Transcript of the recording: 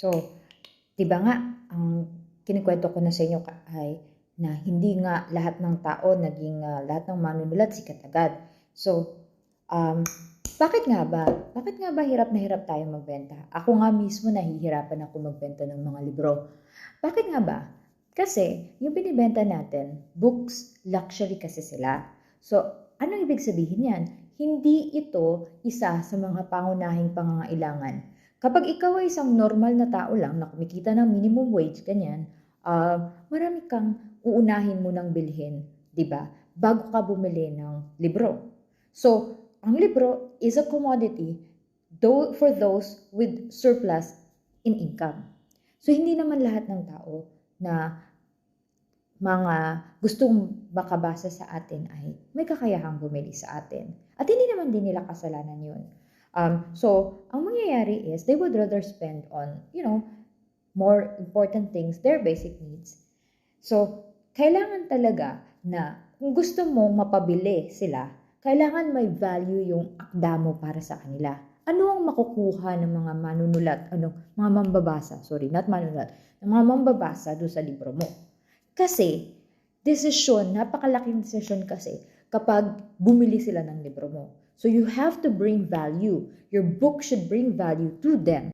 So, di ba nga, ang kinikwento ko na sa inyo ay na hindi nga lahat ng tao naging lahat ng manunulat sikat agad. So, bakit nga ba? Bakit nga ba hirap na hirap tayo magbenta? Ako nga mismo nahihirapan ako magbenta ng mga libro. Bakit nga ba? Kasi yung binibenta natin, books, luxury kasi sila. So, anong ibig sabihin yan? Hindi ito isa sa mga pangunahing pangangailangan. Kapag ikaw ay isang normal na tao lang na kumikita ng minimum wage, ganyan, marami kang uunahin mo nang bilhin, di ba? Bago ka bumili ng libro. So, ang libro is a commodity for those with surplus in income. So, hindi naman lahat ng tao na mga gustong makabasa sa atin ay may kakayahang bumili sa atin. At hindi naman din nila kasalanan yun. So, ang mangyayari is they would rather spend on, more important things, their basic needs. So, kailangan talaga na kung gusto mong mapabili sila, kailangan may value yung akda mo para sa kanila. Ano ang makukuha ng mga manunulat, mga mambabasa, not manunulat, ng mga mambabasa doon sa libro mo? Kasi, napakalaking desisyon kasi kapag bumili sila ng libro mo. So you have to bring value. Your book should bring value to them.